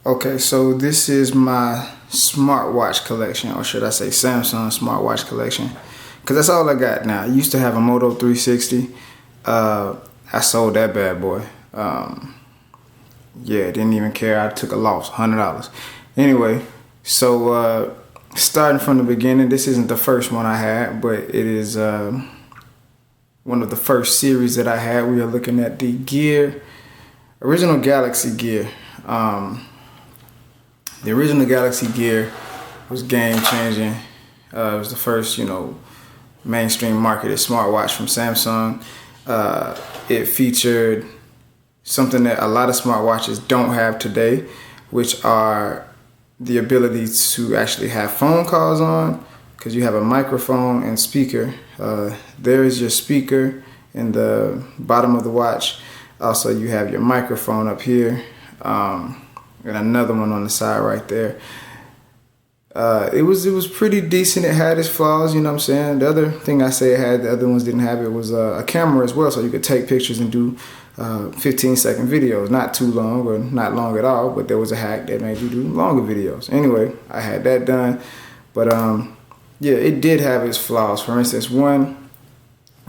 Okay, so this is my smartwatch collection, or should I say Samsung smartwatch collection, because that's all I got now. I used to have a Moto 360. I sold that bad boy. Yeah, didn't even care. I took a loss, $100. Anyway, so starting from the beginning, this isn't the first one I had, but it is one of the first series that I had. We are looking at the Gear, original Galaxy Gear. The original Galaxy Gear was game changing. It was the first, mainstream marketed smartwatch from Samsung. It featured something that a lot of smartwatches don't have today, which are the ability to actually have phone calls on, because you have a microphone and speaker. There is your speaker in the bottom of the watch. Also, you have your microphone up here. And another one on the side right there. It was pretty decent. It had its flaws, you know what I'm saying? The other thing I say it had, the other ones didn't have, it was a camera as well, so you could take pictures and do 15-second videos. Not too long, or not long at all, but there was a hack that made you do longer videos. Anyway, I had that done. But yeah, it did have its flaws. For instance, one,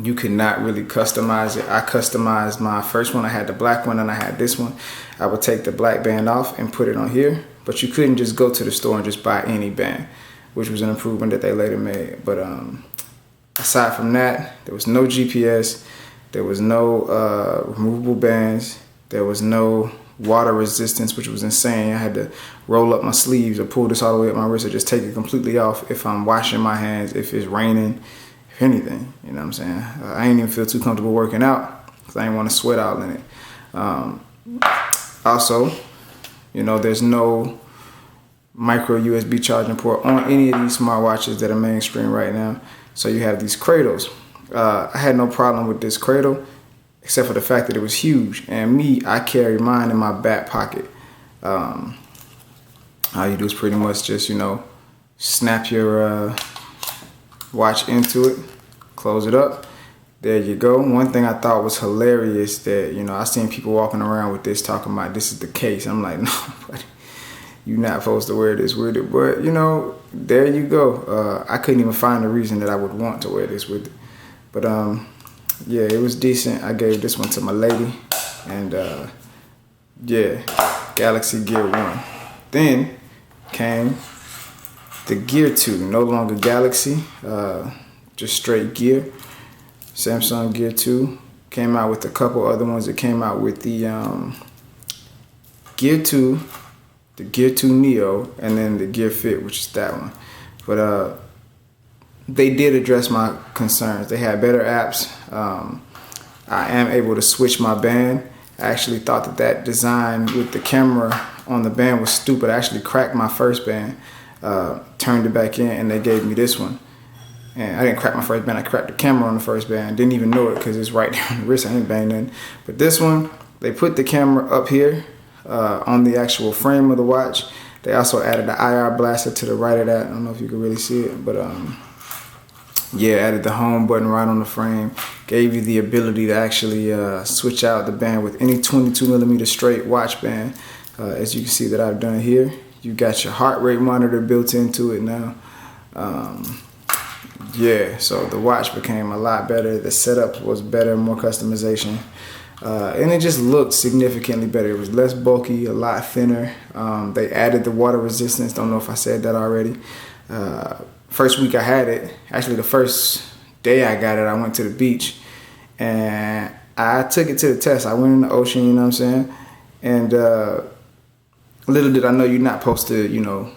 you could not really customize it. I customized my first one. I had the black one and I had this one. I would take the black band off and put it on here, but you couldn't just go to the store and just buy any band, which was an improvement that they later made. But aside from that, there was no GPS, there was no removable bands, there was no water resistance, which was insane. I had to roll up my sleeves or pull this all the way up my wrist or just take it completely off if I'm washing my hands, if it's raining, if anything, you know what I'm saying? I ain't even feel too comfortable working out because I didn't want to sweat all in it. Also, there's no micro USB charging port on any of these smartwatches that are mainstream right now. So you have these cradles. I had no problem with this cradle, except for the fact that it was huge. And I carry mine in my back pocket. All you do is pretty much just, snap your watch into it, close it up. There you go. One thing I thought was hilarious that, I seen people walking around with this talking about this is the case. I'm like, no, buddy, you're not supposed to wear this with it. But, there you go. I couldn't even find a reason that I would want to wear this with it. But, yeah, it was decent. I gave this one to my lady. And, yeah, Galaxy Gear 1. Then came the Gear 2. No longer Galaxy, just straight Gear. Samsung Gear 2 came out with a couple other ones. It came out with the Gear 2, the Gear 2 Neo, and then the Gear Fit, which is that one. But they did address my concerns. They had better apps. I am able to switch my band. I actually thought that design with the camera on the band was stupid. I actually cracked my first band, turned it back in, and they gave me this one. And I didn't crack my first band, I cracked the camera on the first band. Didn't even know it because it's right there on the wrist, I didn't bang nothing. But this one, they put the camera up here on the actual frame of the watch. They also added the IR blaster to the right of that. I don't know if you can really see it, but yeah, added the home button right on the frame. Gave you the ability to actually switch out the band with any 22mm straight watch band. As you can see that I've done here. You got your heart rate monitor built into it now. Yeah, so the watch became a lot better. The setup was better, more customization. And it just looked significantly better. It was less bulky, a lot thinner. They added the water resistance. Don't know if I said that already. First week I had it, actually the first day I got it, I went to the beach. And I took it to the test. I went in the ocean, you know what I'm saying? And little did I know you're not supposed to,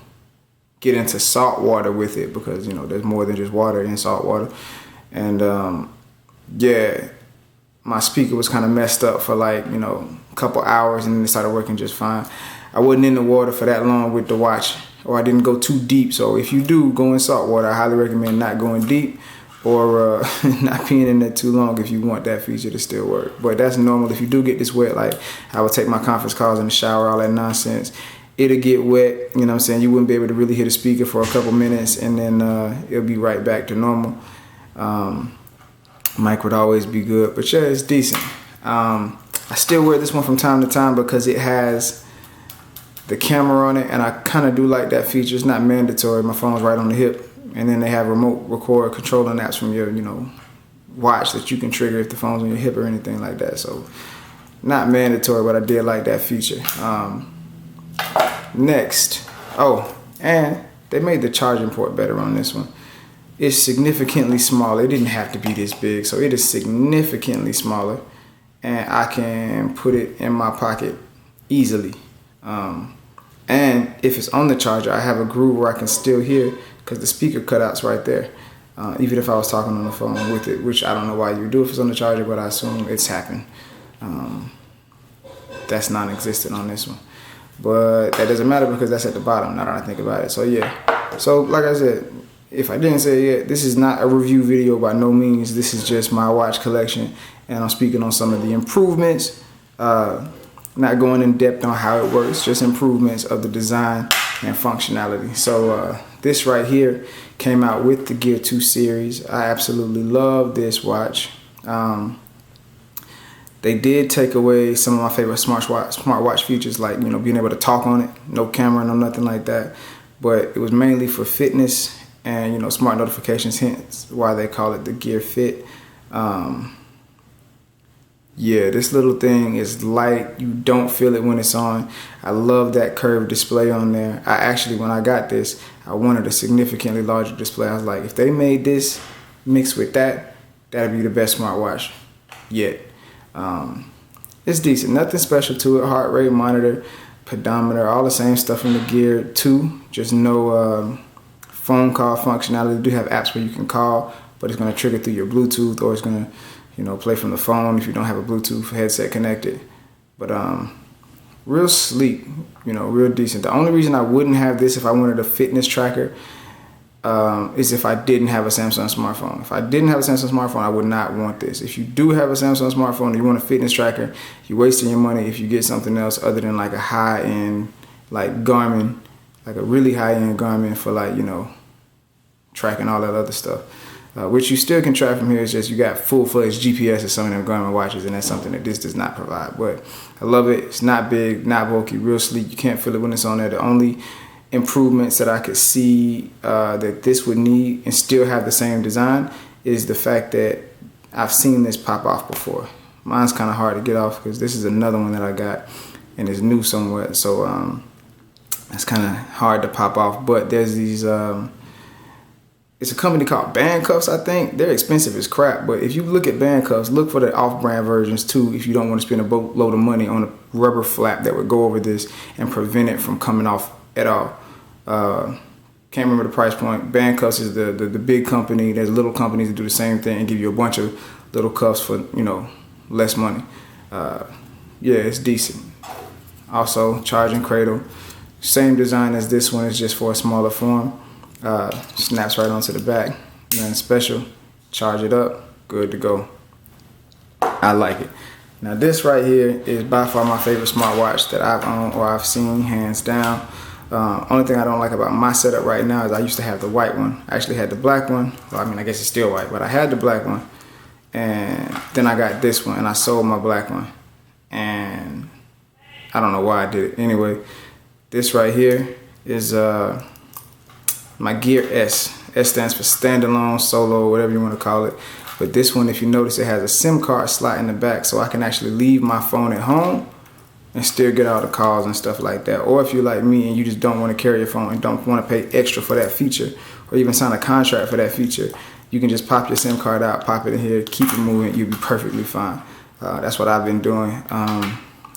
get into salt water with it because, there's more than just water in salt water. And yeah, my speaker was kind of messed up for like, a couple hours and then it started working just fine. I wasn't in the water for that long with the watch, or I didn't go too deep. So if you do go in salt water, I highly recommend not going deep or not being in there too long if you want that feature to still work. But that's normal. If you do get this wet, like I would take my conference calls in the shower, all that nonsense, it'll get wet, you know what I'm saying? You wouldn't be able to really hear the speaker for a couple minutes and then it'll be right back to normal. Mic would always be good, but yeah, it's decent. I still wear this one from time to time because it has the camera on it, and I kind of do like that feature. It's not mandatory. My phone's right on the hip, and then they have remote record controlling apps from your, watch that you can trigger if the phone's on your hip or anything like that. So not mandatory, but I did like that feature. Next, and they made the charging port better on this one. It's significantly smaller. It didn't have to be this big, so it is significantly smaller, and I can put it in my pocket easily. And if it's on the charger, I have a groove where I can still hear, because the speaker cutout's right there. Even if I was talking on the phone with it, which I don't know why you would do if it's on the charger, but I assume it's happened. That's non-existent on this one. But that doesn't matter because that's at the bottom, now that I think about it. So yeah, so like I said, if I didn't say it yet, this is not a review video by no means. This is just my watch collection, and I'm speaking on some of the improvements. Not going in depth on how it works, just improvements of the design and functionality. So this right here came out with the Gear 2 series. I absolutely love this watch. They did take away some of my favorite smartwatch features, like being able to talk on it, no camera, no nothing like that. But it was mainly for fitness and smart notifications, hence why they call it the Gear Fit. Yeah, this little thing is light. You don't feel it when it's on. I love that curved display on there. I actually, when I got this, I wanted a significantly larger display. I was like, if they made this mixed with that, that'd be the best smartwatch yet. It's decent. Nothing special to it. Heart rate monitor, pedometer, all the same stuff in the Gear 2. Just no phone call functionality. They do have apps where you can call, but it's going to trigger through your Bluetooth, or it's going to play from the phone if you don't have a Bluetooth headset connected. But real sleek, real decent. The only reason I wouldn't have this if I wanted a fitness tracker is if I didn't have a Samsung smartphone. If I didn't have a Samsung smartphone, I would not want this. If you do have a Samsung smartphone and you want a fitness tracker, you're wasting your money if you get something else other than like a high-end, like Garmin, like a really high-end Garmin for tracking all that other stuff. Which you still can track from here. It's just you got full-fledged GPS of some of them Garmin watches, and that's something that this does not provide. But I love it. It's not big, not bulky, real sleek. You can't feel it when it's on there. The only improvements that I could see that this would need and still have the same design is the fact that I've seen this pop off before. Mine's kind of hard to get off because this is another one that I got and it's new somewhat. So it's kind of hard to pop off. But there's these... it's a company called Bandcuffs, I think. They're expensive as crap, but if you look at Bandcuffs, look for the off-brand versions too if you don't want to spend a boatload of money on a rubber flap that would go over this and prevent it from coming off at all. Can't remember the price point. Bandcuffs is the big company. There's little companies that do the same thing and give you a bunch of little cuffs for, less money. Yeah, it's decent. Also, charging cradle. Same design as this one, it's just for a smaller form. Snaps right onto the back. Nothing special. Charge it up. Good to go. I like it. Now this right here is by far my favorite smartwatch that I've owned or I've seen, hands down. Only thing I don't like about my setup right now is I used to have the white one. I actually had the black one. Well, I guess it's still white, but I had the black one. And then I got this one and I sold my black one. And I don't know why I did it. Anyway, this right here is my Gear S. S stands for standalone, solo, whatever you want to call it. But this one, if you notice, it has a SIM card slot in the back, so I can actually leave my phone at home and still get all the calls and stuff like that. Or if you're like me and you just don't want to carry your phone and don't want to pay extra for that feature, or even sign a contract for that feature, you can just pop your SIM card out, pop it in here, keep it moving, you'll be perfectly fine. That's what I've been doing.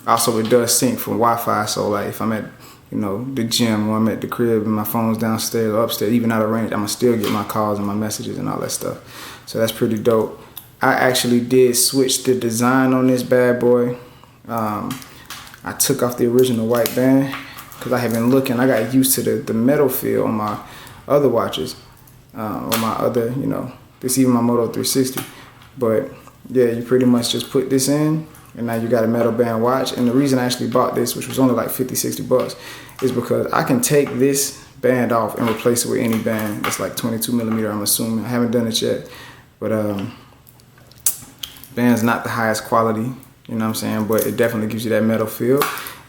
Also, it does sync from Wi-Fi, so like if I'm at the gym or I'm at the crib and my phone's downstairs or upstairs, even out of range, I'm gonna still get my calls and my messages and all that stuff. So that's pretty dope. I actually did switch the design on this bad boy. I took off the original white band because I had been looking. I got used to the metal feel on my other watches, or my other, this even my Moto 360. But yeah, you pretty much just put this in and now you got a metal band watch. And the reason I actually bought this, which was only like 50, 60 bucks, is because I can take this band off and replace it with any band that's like 22 millimeter, I'm assuming. I haven't done it yet, but band's not the highest quality, you know what I'm saying? But it definitely gives you that metal feel.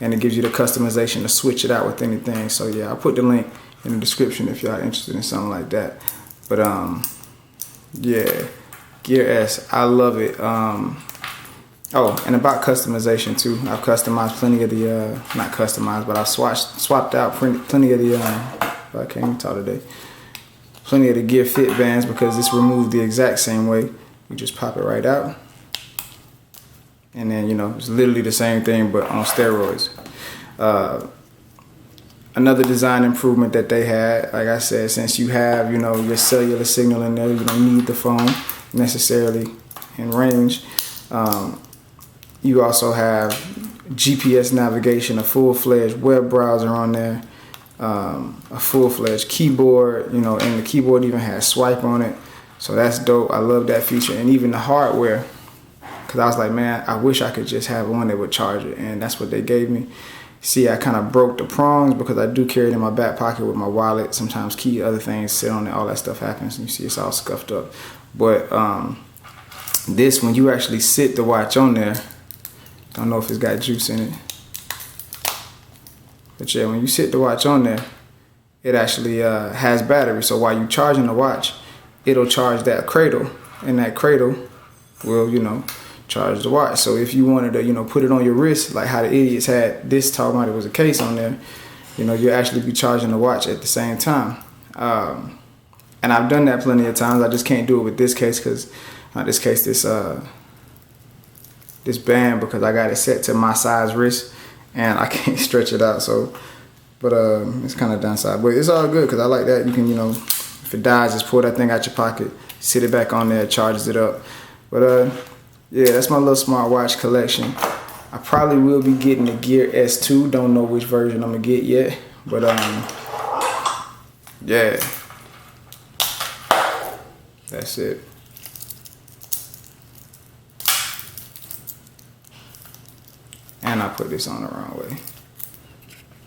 and it gives you the customization to switch it out with anything. So yeah, I'll put the link in the description if y'all interested in something like that. But yeah, Gear S, I love it. Oh, and about customization too. I've customized plenty of the, not customized, but I've swapped out plenty of the, I can't even talk today. Plenty of the Gear Fit bands, because this removes the exact same way. You just pop it right out. And then, you know, it's literally the same thing, but on steroids. Another design improvement that they had, like I said, since you have, you know, your cellular signal in there, you don't need the phone necessarily in range. You also have GPS navigation, a full-fledged web browser on there, a full-fledged keyboard, you know, and the keyboard even has swipe on it. So that's dope. I love that feature. And even the hardware, because I was like, man, I wish I could just have one that would charge it. And that's what they gave me. See, I kind of broke the prongs because I do carry it in my back pocket with my wallet. Sometimes other things sit on it, all that stuff happens. And you see it's all scuffed up. But this, when you actually sit the watch on there, don't know if it's got juice in it. But yeah, when you sit the watch on there, it actually has battery. So while you're charging the watch, it'll charge that cradle. And that cradle will, you know, charge the watch. So if you wanted to, you know, put it on your wrist, like how the idiots had this, talking about it was a case on there, you know, you'll actually be charging the watch at the same time. And I've done that plenty of times. I just can't do it with this case, because this band, because I got it set to my size wrist and I can't stretch it out. So, but it's kind of downside, but it's all good because I like that. You can, you know, if it dies, just pull that thing out your pocket, sit it back on there, charges it up. But yeah, that's my little smartwatch collection. I probably will be getting the Gear S2. Don't know which version I'm gonna get yet, but yeah, that's it. And I put this on the wrong way.